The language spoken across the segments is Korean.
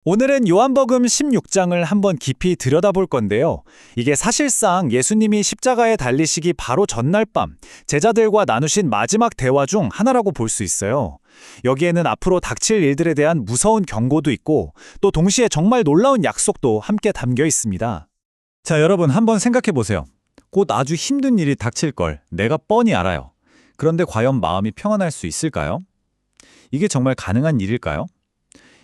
오늘은 요한복음 16장을 한번 깊이 들여다볼 건데요. 이게 사실상 예수님이 십자가에 달리시기 바로 전날 밤 제자들과 나누신 마지막 대화 중 하나라고 볼 수 있어요. 여기에는 앞으로 닥칠 일들에 대한 무서운 경고도 있고 또 동시에 정말 놀라운 약속도 함께 담겨 있습니다. 자, 여러분 한번 생각해 보세요. 곧 아주 힘든 일이 닥칠 걸 내가 뻔히 알아요. 그런데 과연 마음이 평안할 수 있을까요? 이게 정말 가능한 일일까요?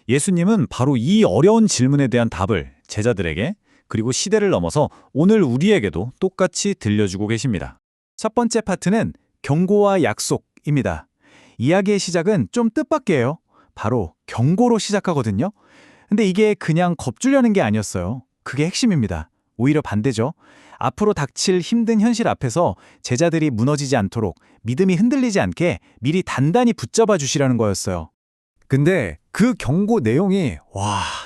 예수님은 바로 이 어려운 질문에 대한 답을 제자들에게 그리고 시대를 넘어서 오늘 우리에게도 똑같이 들려주고 계십니다. 첫 번째 파트는 경고와 약속입니다. 이야기의 시작은 좀 뜻밖이에요. 바로 경고로 시작하거든요. 근데 이게 그냥 겁주려는 게 아니었어요. 그게 핵심입니다. 오히려 반대죠. 앞으로 닥칠 힘든 현실 앞에서 제자들이 무너지지 않도록 믿음이 흔들리지 않게 미리 단단히 붙잡아 주시라는 거였어요. 근데 그 경고 내용이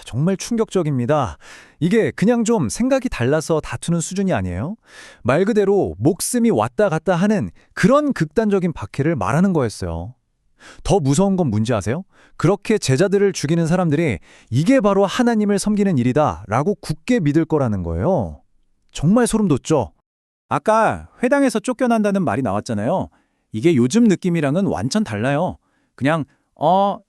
정말 충격적입니다. 이게 그냥 좀 생각이 달라서 다투는 수준이 아니에요. 말 그대로 목숨이 왔다 갔다 하는 그런 극단적인 박해를 말하는 거였어요. 더 무서운 건 뭔지 아세요? 그렇게 제자들을 죽이는 사람들이 이게 바로 하나님을 섬기는 일이다 라고 굳게 믿을 거라는 거예요. 정말 소름 돋죠? 아까 회당에서 쫓겨난다는 말이 나왔잖아요. 이게 요즘 느낌이랑은 완전 달라요. 그냥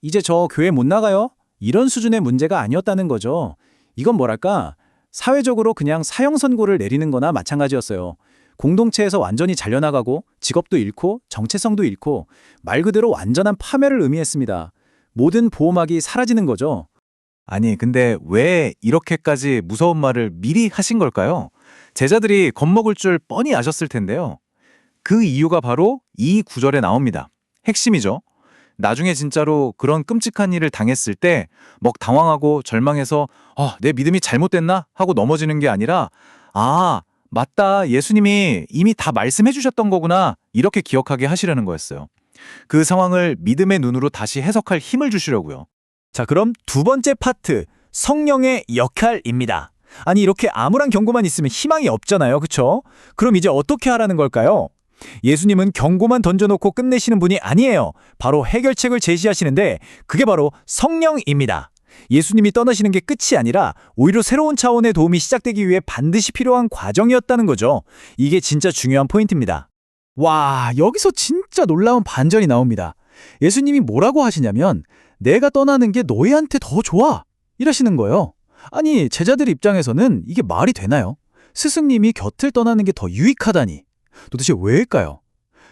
이제 저 교회 못 나가요? 이런 수준의 문제가 아니었다는 거죠. 이건 뭐랄까, 사회적으로 그냥 사형 선고를 내리는 거나 마찬가지였어요. 공동체에서 완전히 잘려나가고 직업도 잃고 정체성도 잃고 말 그대로 완전한 파멸을 의미했습니다. 모든 보호막이 사라지는 거죠. 아니, 근데 왜 이렇게까지 무서운 말을 미리 하신 걸까요? 제자들이 겁먹을 줄 뻔히 아셨을 텐데요. 그 이유가 바로 이 구절에 나옵니다. 핵심이죠. 나중에 진짜로 그런 끔찍한 일을 당했을 때 막 당황하고 절망해서 내 믿음이 잘못됐나? 하고 넘어지는 게 아니라 맞다. 예수님이 이미 다 말씀해 주셨던 거구나. 이렇게 기억하게 하시려는 거였어요. 그 상황을 믿음의 눈으로 다시 해석할 힘을 주시려고요. 자, 그럼 두 번째 파트, 성령의 역할입니다. 아니, 이렇게 암울한 경고만 있으면 희망이 없잖아요. 그쵸? 그럼 이제 어떻게 하라는 걸까요? 예수님은 경고만 던져놓고 끝내시는 분이 아니에요. 바로 해결책을 제시하시는데 그게 바로 성령입니다. 예수님이 떠나시는 게 끝이 아니라 오히려 새로운 차원의 도움이 시작되기 위해 반드시 필요한 과정이었다는 거죠. 이게 진짜 중요한 포인트입니다. 여기서 진짜 놀라운 반전이 나옵니다. 예수님이 뭐라고 하시냐면 내가 떠나는 게 너희한테 더 좋아 이러시는 거예요. 아니, 제자들 입장에서는 이게 말이 되나요? 스승님이 곁을 떠나는 게 더 유익하다니. 도대체 왜일까요?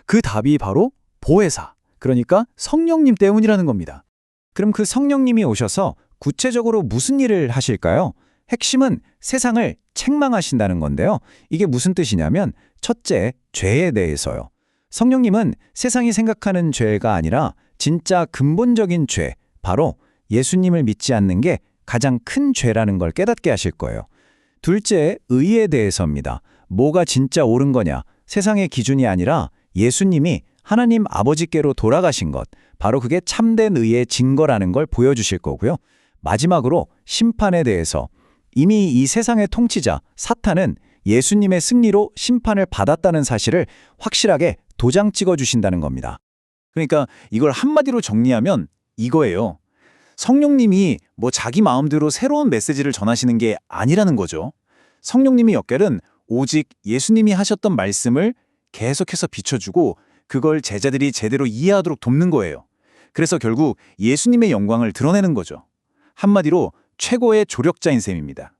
그 답이 바로 보혜사, 그러니까 성령님 때문이라는 겁니다. 그럼 그 성령님이 오셔서 구체적으로 무슨 일을 하실까요? 핵심은 세상을 책망하신다는 건데요. 이게 무슨 뜻이냐면 첫째, 죄에 대해서요. 성령님은 세상이 생각하는 죄가 아니라 진짜 근본적인 죄, 바로 예수님을 믿지 않는 게 가장 큰 죄라는 걸 깨닫게 하실 거예요. 둘째, 의에 대해서입니다. 뭐가 진짜 옳은 거냐? 세상의 기준이 아니라 예수님이 하나님 아버지께로 돌아가신 것, 바로 그게 참된 의의 증거라는 걸 보여주실 거고요. 마지막으로 심판에 대해서 이미 이 세상의 통치자 사탄은 예수님의 승리로 심판을 받았다는 사실을 확실하게 도장 찍어주신다는 겁니다. 그러니까 이걸 한마디로 정리하면 이거예요. 성령님이 자기 마음대로 새로운 메시지를 전하시는 게 아니라는 거죠. 성령님의 역할은 오직 예수님이 하셨던 말씀을 계속해서 비춰주고 그걸 제자들이 제대로 이해하도록 돕는 거예요. 그래서 결국 예수님의 영광을 드러내는 거죠. 한마디로 최고의 조력자인 셈입니다.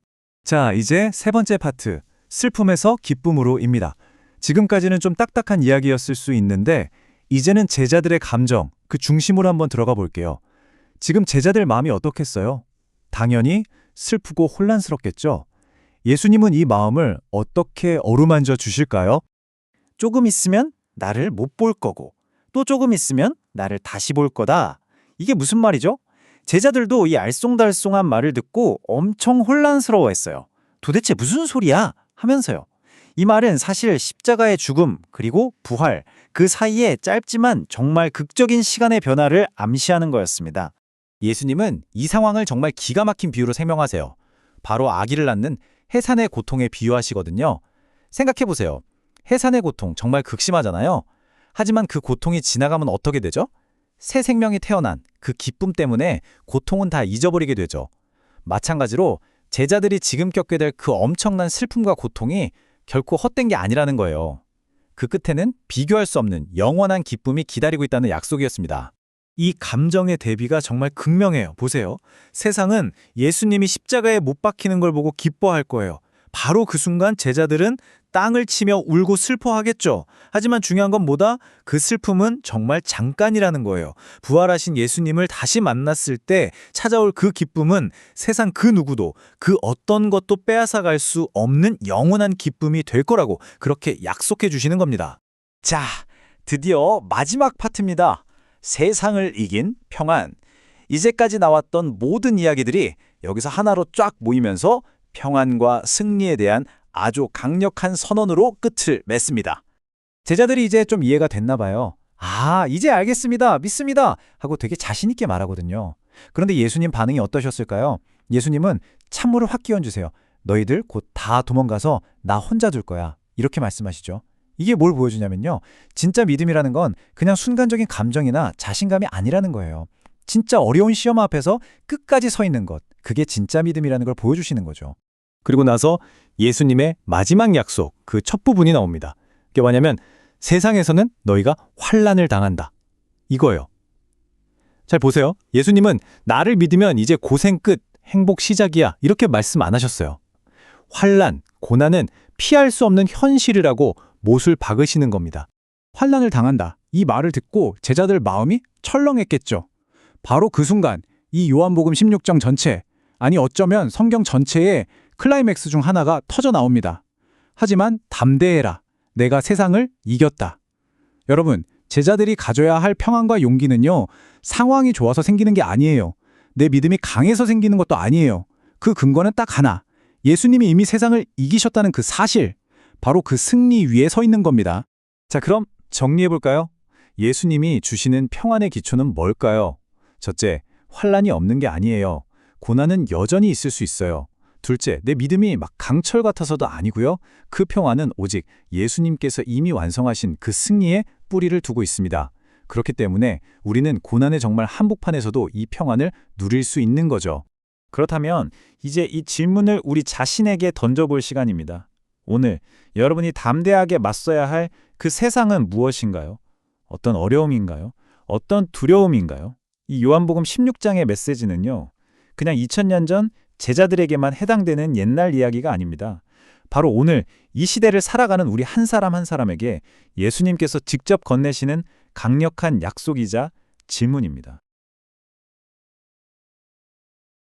자, 이제 세 번째 파트, 슬픔에서 기쁨으로입니다. 지금까지는 좀 딱딱한 이야기였을 수 있는데 이제는 제자들의 감정, 그 중심으로 한번 들어가 볼게요. 지금 제자들 마음이 어떻겠어요? 당연히 슬프고 혼란스럽겠죠? 예수님은 이 마음을 어떻게 어루만져 주실까요? 조금 있으면 나를 못 볼 거고 또 조금 있으면 나를 다시 볼 거다. 이게 무슨 말이죠? 제자들도 이 알쏭달쏭한 말을 듣고 엄청 혼란스러워했어요. 도대체 무슨 소리야? 하면서요. 이 말은 사실 십자가의 죽음 그리고 부활 그 사이에 짧지만 정말 극적인 시간의 변화를 암시하는 거였습니다. 예수님은 이 상황을 정말 기가 막힌 비유로 설명하세요. 바로 아기를 낳는 해산의 고통에 비유하시거든요. 생각해보세요. 해산의 고통 정말 극심하잖아요. 하지만 그 고통이 지나가면 어떻게 되죠? 새 생명이 태어난 그 기쁨 때문에 고통은 다 잊어버리게 되죠. 마찬가지로 제자들이 지금 겪게 될 그 엄청난 슬픔과 고통이 결코 헛된 게 아니라는 거예요. 그 끝에는 비교할 수 없는 영원한 기쁨이 기다리고 있다는 약속이었습니다. 이 감정의 대비가 정말 극명해요. 보세요. 세상은 예수님이 십자가에 못 박히는 걸 보고 기뻐할 거예요. 바로 그 순간 제자들은 땅을 치며 울고 슬퍼하겠죠. 하지만 중요한 건 뭐다? 그 슬픔은 정말 잠깐이라는 거예요. 부활하신 예수님을 다시 만났을 때 찾아올 그 기쁨은 세상 그 누구도 그 어떤 것도 빼앗아갈 수 없는 영원한 기쁨이 될 거라고 그렇게 약속해 주시는 겁니다. 자, 드디어 마지막 파트입니다. 세상을 이긴 평안. 이제까지 나왔던 모든 이야기들이 여기서 하나로 쫙 모이면서 평안과 승리에 대한 아주 강력한 선언으로 끝을 맺습니다. 제자들이 이제 좀 이해가 됐나 봐요. 아, 이제 알겠습니다. 믿습니다. 하고 되게 자신 있게 말하거든요. 그런데 예수님 반응이 어떠셨을까요? 예수님은 찬물을 확 끼얹으세요. 너희들 곧 다 도망가서 나 혼자 둘 거야. 이렇게 말씀하시죠. 이게 뭘 보여주냐면요. 진짜 믿음이라는 건 그냥 순간적인 감정이나 자신감이 아니라는 거예요. 진짜 어려운 시험 앞에서 끝까지 서 있는 것. 그게 진짜 믿음이라는 걸 보여주시는 거죠. 그리고 나서 예수님의 마지막 약속, 그 첫 부분이 나옵니다. 그게 뭐냐면 세상에서는 너희가 환난을 당한다. 이거예요. 잘 보세요. 예수님은 나를 믿으면 이제 고생 끝, 행복 시작이야. 이렇게 말씀 안 하셨어요. 환난, 고난은 피할 수 없는 현실이라고 못을 박으시는 겁니다. 환난을 당한다. 이 말을 듣고 제자들 마음이 철렁했겠죠. 바로 그 순간 이 요한복음 16장 전체, 아니 어쩌면 성경 전체에 클라이맥스 중 하나가 터져 나옵니다. 하지만 담대해라. 내가 세상을 이겼다. 여러분, 제자들이 가져야 할 평안과 용기는요, 상황이 좋아서 생기는 게 아니에요. 내 믿음이 강해서 생기는 것도 아니에요. 그 근거는 딱 하나. 예수님이 이미 세상을 이기셨다는 그 사실, 바로 그 승리 위에 서 있는 겁니다. 자, 그럼 정리해볼까요? 예수님이 주시는 평안의 기초는 뭘까요? 첫째, 환난이 없는 게 아니에요. 고난은 여전히 있을 수 있어요. 둘째, 내 믿음이 막 강철 같아서도 아니고요. 그 평안은 오직 예수님께서 이미 완성하신 그 승리에 뿌리를 두고 있습니다. 그렇기 때문에 우리는 고난의 정말 한복판에서도 이 평안을 누릴 수 있는 거죠. 그렇다면 이제 이 질문을 우리 자신에게 던져볼 시간입니다. 오늘 여러분이 담대하게 맞서야 할 그 세상은 무엇인가요? 어떤 어려움인가요? 어떤 두려움인가요? 이 요한복음 16장의 메시지는요, 그냥 2000년 전 제자들에게만 해당되는 옛날 이야기가 아닙니다. 바로 오늘 이 시대를 살아가는 우리 한 사람 한 사람에게 예수님께서 직접 건네시는 강력한 약속이자 질문입니다.